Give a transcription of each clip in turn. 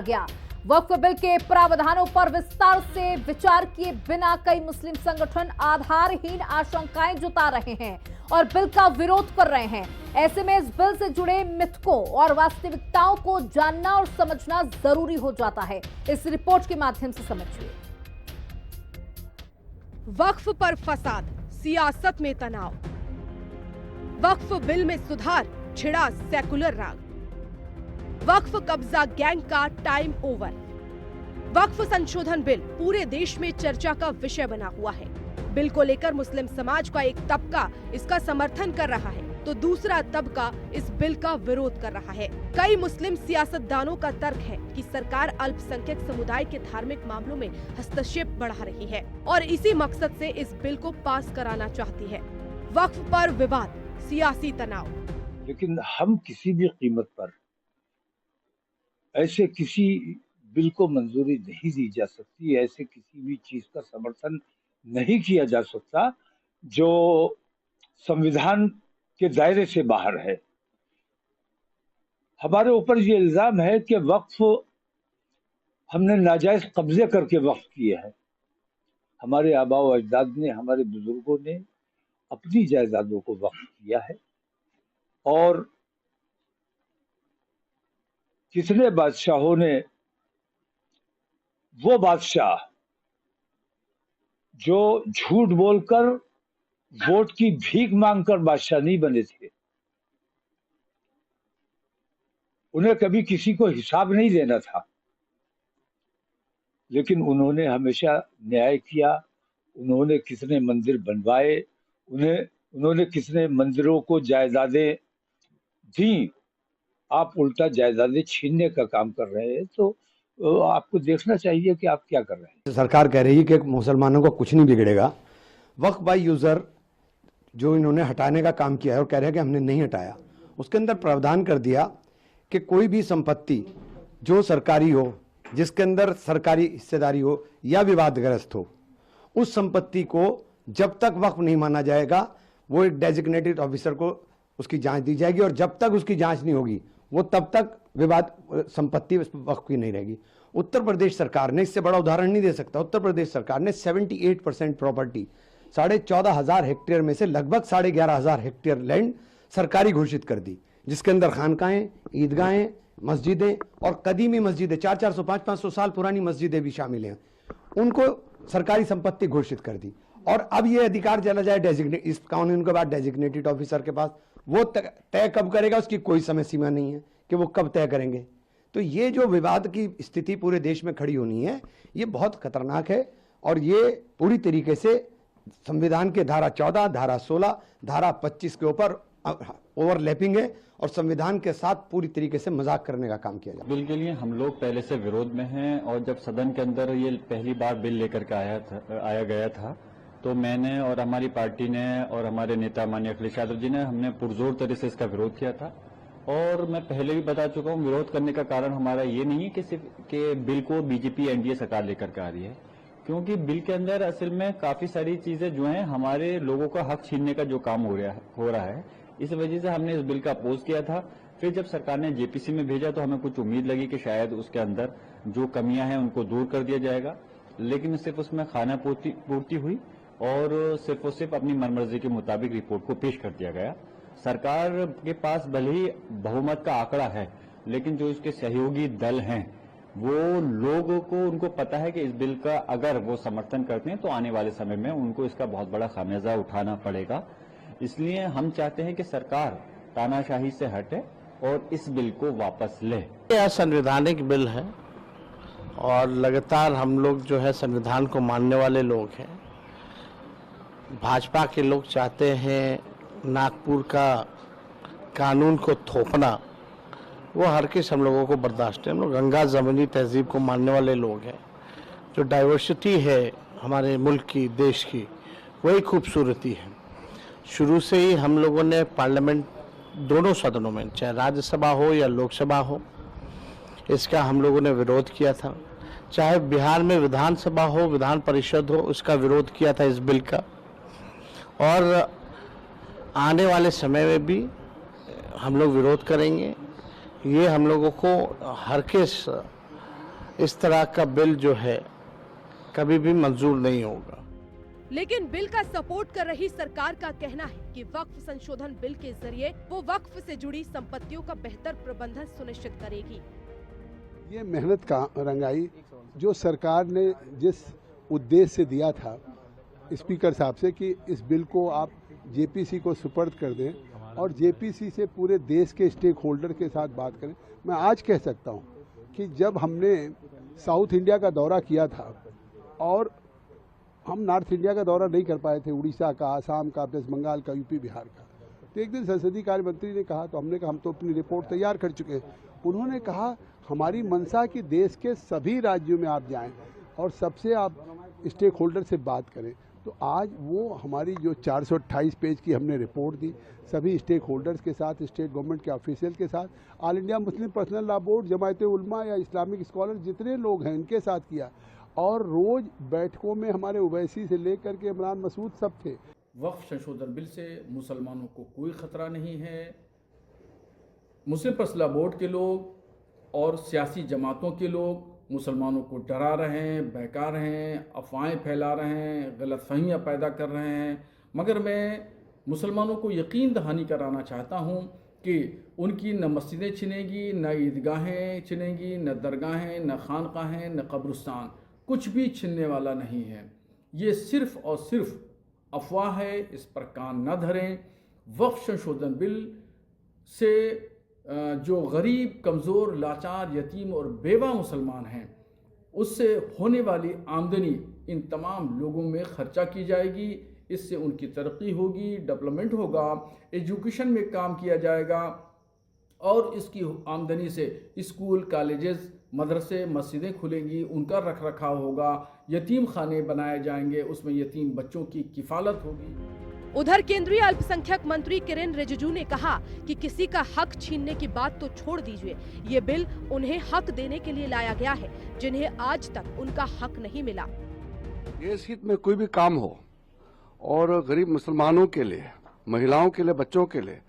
गया। वक्फ बिल के प्रावधानों पर विस्तार से विचार किए बिना कई मुस्लिम संगठन आधारहीन आशंकाएं जता रहे हैं और बिल का विरोध कर रहे हैं। ऐसे में इस बिल से जुड़े मिथकों और वास्तविकताओं को जानना और समझना जरूरी हो जाता है। इस रिपोर्ट के माध्यम से समझिए। वक्फ पर फसाद, सियासत में तनाव। वक्फ बिल में सुधार, छिड़ा सेकुलर राग। वक्फ कब्जा गैंग का टाइम ओवर। वक्फ संशोधन बिल पूरे देश में चर्चा का विषय बना हुआ है। बिल को लेकर मुस्लिम समाज का एक तबका इसका समर्थन कर रहा है तो दूसरा तबका इस बिल का विरोध कर रहा है। कई मुस्लिम सियासतदानों का तर्क है कि सरकार अल्पसंख्यक समुदाय के धार्मिक मामलों में हस्तक्षेप बढ़ा रही है और इसी मकसद से इस बिल को पास कराना चाहती है। वक्फ पर विवाद, सियासी तनाव। लेकिन हम किसी भी कीमत पर ऐसे किसी बिल को मंजूरी नहीं दी जा सकती, ऐसे किसी भी चीज का समर्थन नहीं किया जा सकता जो संविधान के दायरे से बाहर है। हमारे ऊपर ये इल्जाम है कि वक्फ हमने नाजायज कब्जे करके वक्फ किए हैं। हमारे आबा व अजदाद ने, हमारे बुजुर्गों ने अपनी जायदादों को वक्फ किया है और कितने बादशाहों ने, वो बादशाह जो झूठ बोलकर वोट की भीख मांगकर बादशाह नहीं बने थे, उन्हें कभी किसी को हिसाब नहीं देना था, लेकिन उन्होंने हमेशा न्याय किया। उन्होंने कितने मंदिर बनवाए, उन्होंने कितने मंदिरों को जायदादें दी। आप उल्टा जायदादें छीनने का काम कर रहे हैं, तो आपको देखना चाहिए कि आप क्या कर रहे हैं। सरकार कह रही है कि मुसलमानों को कुछ नहीं बिगड़ेगा। वक्फ बाय यूजर जो इन्होंने हटाने का काम किया है और कह रहे हैं कि हमने नहीं हटाया, उसके अंदर प्रावधान कर दिया कि कोई भी संपत्ति जो सरकारी हो, जिसके अंदर सरकारी हिस्सेदारी हो या विवादग्रस्त हो, उस संपत्ति को जब तक वक्फ नहीं माना जाएगा वो एक डेजिग्नेटेड ऑफिसर को उसकी जांच दी जाएगी और जब तक उसकी जांच नहीं होगी वो तब तक विवाद संपत्ति वक्फ की नहीं रहेगी। उत्तर प्रदेश सरकार ने, इससे बड़ा उदाहरण नहीं दे सकता, उत्तर प्रदेश सरकार ने 78% प्रॉपर्टी 14,500 हेक्टेयर में से लगभग 11,500 हेक्टेयर लैंड सरकारी घोषित कर दी, जिसके अंदर खानकाएं, ईदगाहें, मस्जिदें और कदीमी मस्जिदें 400-400, 500-500 साल पुरानी मस्जिदें भी शामिल हैं, उनको सरकारी संपत्ति घोषित कर दी। और अब ये अधिकार चला जाए डेजिग्नेट, इस कानून के बाद डेजिग्नेटेड ऑफिसर के पास। वो तय कब करेगा उसकी कोई समय सीमा नहीं है कि वो कब तय करेंगे। तो ये जो विवाद की स्थिति पूरे देश में खड़ी होनी है, ये बहुत खतरनाक है और ये पूरी तरीके से संविधान के धारा 14, धारा 16, धारा 25 के ऊपर ओवरलैपिंग है और संविधान के साथ पूरी तरीके से मजाक करने का काम किया जाए। बिल के लिए हम लोग पहले से विरोध में हैं और जब सदन के अंदर ये पहली बार बिल लेकर के आया गया था तो मैंने और हमारी पार्टी ने और हमारे नेता माननीय अखिलेश यादव जी ने, हमने पुरजोर तरह से इसका विरोध किया था। और मैं पहले भी बता चुका हूं, विरोध करने का कारण हमारा ये नहीं है कि सिर्फ के बिल को बीजेपी एनडीए सरकार लेकर के आ रही है, क्योंकि बिल के अंदर असल में काफी सारी चीजें जो हैं हमारे लोगों का हक छीनने का जो काम हो रहा है, इस वजह से हमने इस बिल का अपोज किया था। फिर जब सरकार ने जेपीसी में भेजा तो हमें कुछ उम्मीद लगी कि शायद उसके अंदर जो कमियां हैं उनको दूर कर दिया जाएगा, लेकिन सिर्फ उसमें खाना पूर्ति हुई और सिर्फ अपनी मनमर्जी के मुताबिक रिपोर्ट को पेश कर दिया गया। सरकार के पास भले ही बहुमत का आंकड़ा है, लेकिन जो इसके सहयोगी दल हैं वो लोगों को, उनको पता है कि इस बिल का अगर वो समर्थन करते हैं तो आने वाले समय में उनको इसका बहुत बड़ा खामियाजा उठाना पड़ेगा। इसलिए हम चाहते हैं कि सरकार तानाशाही से हटे और इस बिल को वापस ले। यह संवैधानिक बिल है और लगातार हम लोग जो है संविधान को मानने वाले लोग हैं। भाजपा के लोग चाहते हैं नागपुर का कानून को थोपना, वो हर किस हम लोगों को बर्दाश्त है। हम लोग गंगा जमनी तहजीब को मानने वाले लोग हैं। जो डाइवर्सिटी है हमारे मुल्क की, देश की, वही खूबसूरती है। शुरू से ही हम लोगों ने पार्लियामेंट दोनों सदनों में, चाहे राज्यसभा हो या लोकसभा हो, इसका हम लोगों ने विरोध किया था। चाहे बिहार में विधानसभा हो, विधान परिषद हो, उसका विरोध किया था इस बिल का। और आने वाले समय में भी हम लोग विरोध करेंगे। ये हम लोगों को हर किस इस तरह का बिल जो है कभी भी मंजूर नहीं होगा। लेकिन बिल का सपोर्ट कर रही सरकार का कहना है कि वक्फ संशोधन बिल के जरिए वो वक्फ से जुड़ी संपत्तियों का बेहतर प्रबंधन सुनिश्चित करेगी। ये मेहनत का रंगाई जो सरकार ने जिस उद्देश्य से दिया था स्पीकर साहब से कि इस बिल को आप जेपीसी को सुपर्द कर दें और जेपीसी से पूरे देश के स्टेक होल्डर के साथ बात करें। मैं आज कह सकता हूं कि जब हमने साउथ इंडिया का दौरा किया था और हम नॉर्थ इंडिया का दौरा नहीं कर पाए थे, उड़ीसा का, आसाम का, वेस्ट बंगाल का, यूपी बिहार का, तो एक दिन संसदीय कार्य मंत्री ने कहा, तो हमने कहा हम तो अपनी रिपोर्ट तैयार कर चुके हैं। उन्होंने कहा हमारी मंशा कि देश के सभी राज्यों में आप जाएं और सबसे आप स्टेक होल्डर से बात करें। तो आज वो हमारी जो 428 पेज की हमने रिपोर्ट दी सभी स्टेक होल्डर्स के साथ, स्टेट गवर्नमेंट के ऑफिशियल के साथ, All India Muslim personal law board, Jamiat Ulama या इस्लामिक स्कॉलर जितने लोग हैं इनके साथ किया और रोज बैठकों में हमारे ओवैसी से लेकर के इमरान मसूद सब थे। वक्फ संशोधन बिल से मुसलमानों को कोई खतरा नहीं है। मुस्लिम पर्सनल लॉ बोर्ड के लोग और सियासी जमातों के लोग मुसलमानों को डरा रहे हैं, बहका रहे हैं, अफवाहें फैला रहे हैं, गलतफहमियां पैदा कर रहे हैं। मगर मैं मुसलमानों को यकीन दहानी कराना चाहता हूं कि उनकी न मस्जिदें छिनेंगी, न ईदगाहें छिनेंगी, न दरगाहें, न खानकाहें, न कब्रिस्तान, कुछ भी छिनने वाला नहीं है। ये सिर्फ़ और सिर्फ अफवाह है, इस पर कान न धरें। वक्फ संशोधन बिल से जो गरीब, कमज़ोर, लाचार, यतीम और बेवा मुसलमान हैं उससे होने वाली आमदनी इन तमाम लोगों में खर्चा की जाएगी। इससे उनकी तरक्की होगी, डेवलपमेंट होगा, एजुकेशन में काम किया जाएगा और इसकी आमदनी से स्कूल, कॉलेजेस, मदरसे, मस्जिदें खुलेंगी, उनका रख रखाव होगा, यतीम खाने बनाए जाएंगे, उसमें यतीम बच्चों की किफ़ालत होगी। उधर केंद्रीय अल्पसंख्यक मंत्री किरेन रिजिजू ने कहा कि किसी का हक छीनने की बात तो छोड़ दीजिए, ये बिल उन्हें हक देने के लिए लाया गया है जिन्हें आज तक उनका हक नहीं मिला। देश हित में कोई भी काम हो और गरीब मुसलमानों के लिए, महिलाओं के लिए, बच्चों के लिए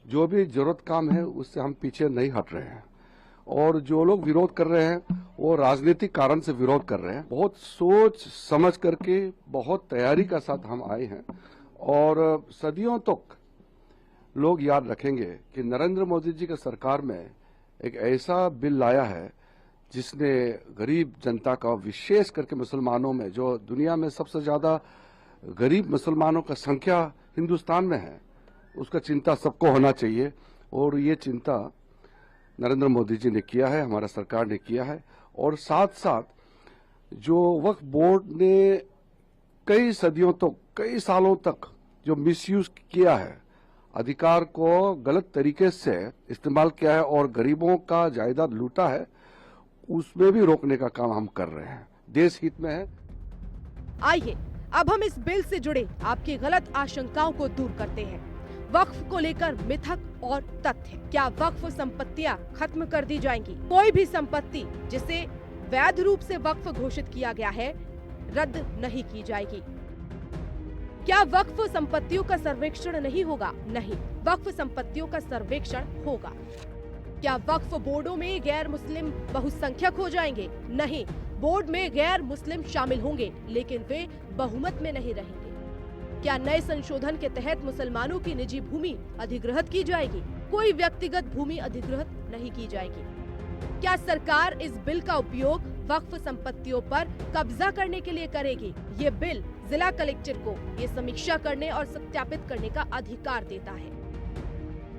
जो भी जरूरत काम है उससे हम पीछे नहीं हट रहे हैं। और जो लोग विरोध कर रहे हैं वो राजनीतिक कारण से विरोध कर रहे हैं। बहुत सोच समझ करके, बहुत तैयारी का साथ हम आए हैं और सदियों तक लोग याद रखेंगे कि नरेंद्र मोदी जी की सरकार में एक ऐसा बिल लाया है जिसने गरीब जनता का, विशेष करके मुसलमानों में, जो दुनिया में सबसे ज्यादा गरीब मुसलमानों का संख्या हिंदुस्तान में है, उसका चिंता सबको होना चाहिए। और ये चिंता नरेंद्र मोदी जी ने किया है, हमारा सरकार ने किया है। और साथ साथ जो वक्फ बोर्ड ने कई सदियों तक, कई सालों तक जो मिसयूज किया है, अधिकार को गलत तरीके से इस्तेमाल किया है और गरीबों का जायदाद लूटा है, उसमें भी रोकने का काम हम कर रहे हैं। देश हित में है। आइए अब हम इस बिल से जुड़े आपकी गलत आशंकाओं को दूर करते हैं। वक्फ को लेकर मिथक और तथ्य। क्या वक्फ संपत्तियां खत्म कर दी जाएंगी? कोई भी संपत्ति जिसे वैध रूप से वक्फ घोषित किया गया है रद्द नहीं की जाएगी। क्या वक्फ संपत्तियों का सर्वेक्षण नहीं होगा? नहीं, वक्फ संपत्तियों का सर्वेक्षण होगा। क्या वक्फ बोर्डों में गैर मुस्लिम बहुसंख्यक हो जाएंगे? नहीं, बोर्ड में गैर मुस्लिम शामिल होंगे लेकिन वे बहुमत में नहीं रहेंगे। क्या नए संशोधन के तहत मुसलमानों की निजी भूमि अधिग्रहित की जाएगी? कोई व्यक्तिगत भूमि अधिग्रहित नहीं की जाएगी। क्या सरकार इस बिल का उपयोग वक्फ संपत्तियों पर कब्जा करने के लिए करेगी? ये बिल जिला कलेक्टर को ये समीक्षा करने और सत्यापित करने का अधिकार देता है।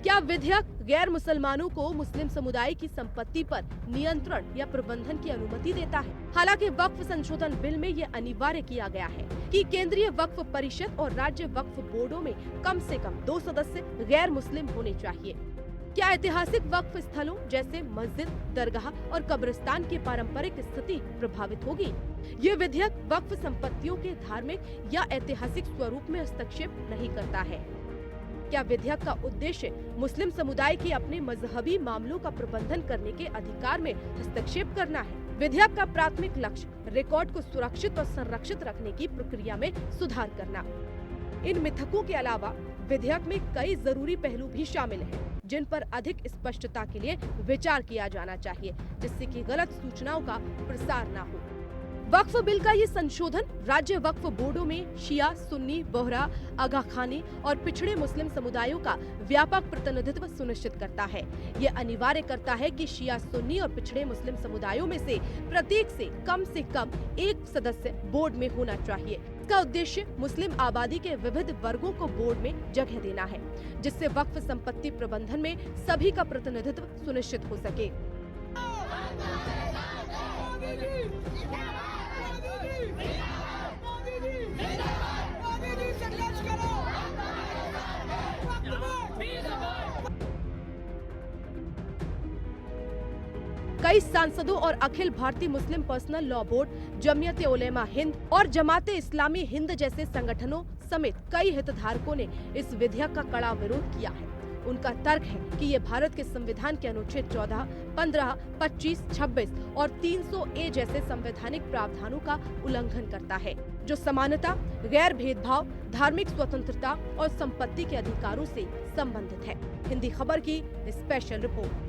क्या विधेयक गैर मुसलमानों को मुस्लिम समुदाय की संपत्ति पर नियंत्रण या प्रबंधन की अनुमति देता है? हालांकि वक्फ संशोधन बिल में ये अनिवार्य किया गया है कि केंद्रीय वक्फ परिषद और राज्य वक्फ बोर्डों में कम से कम 2 सदस्य गैर मुस्लिम होने चाहिए। क्या ऐतिहासिक वक्फ स्थलों जैसे मस्जिद, दरगाह और कब्रिस्तान की पारंपरिक स्थिति प्रभावित होगी? ये विधेयक वक्फ संपत्तियों के धार्मिक या ऐतिहासिक स्वरूप में हस्तक्षेप नहीं करता है। क्या विधेयक का उद्देश्य मुस्लिम समुदाय के अपने मजहबी मामलों का प्रबंधन करने के अधिकार में हस्तक्षेप करना है? विधेयक का प्राथमिक लक्ष्य रिकॉर्ड को सुरक्षित और संरक्षित रखने की प्रक्रिया में सुधार करना। इन मिथकों के अलावा विधेयक में कई जरूरी पहलू भी शामिल हैं, जिन पर अधिक स्पष्टता के लिए विचार किया जाना चाहिए, जिससे कि गलत सूचनाओं का प्रसार न हो। वक्फ बिल का ये संशोधन राज्य वक्फ बोर्डों में शिया, सुन्नी, बोहरा, आगा खानी और पिछड़े मुस्लिम समुदायों का व्यापक प्रतिनिधित्व सुनिश्चित करता है। ये अनिवार्य करता है कि शिया, सुन्नी और पिछड़े मुस्लिम समुदायों में से प्रत्येक से कम एक सदस्य बोर्ड में होना चाहिए। इसका उद्देश्य मुस्लिम आबादी के विविध वर्गों को बोर्ड में जगह देना है, जिससे वक्फ संपत्ति प्रबंधन में सभी का प्रतिनिधित्व सुनिश्चित हो सके। कई सांसदों और अखिल भारतीय मुस्लिम personal law board, Jamiat Ulema Hind और जमाते इस्लामी हिंद जैसे संगठनों समेत कई हितधारकों ने इस विधेयक का कड़ा विरोध किया है। उनका तर्क है कि ये भारत के संविधान के अनुच्छेद 14, 15, 25, 26 और 300A जैसे संवैधानिक प्रावधानों का उल्लंघन करता है, जो समानता, गैर भेदभाव, धार्मिक स्वतंत्रता और संपत्ति के अधिकारों से संबंधित है। हिंदी खबर की स्पेशल रिपोर्ट।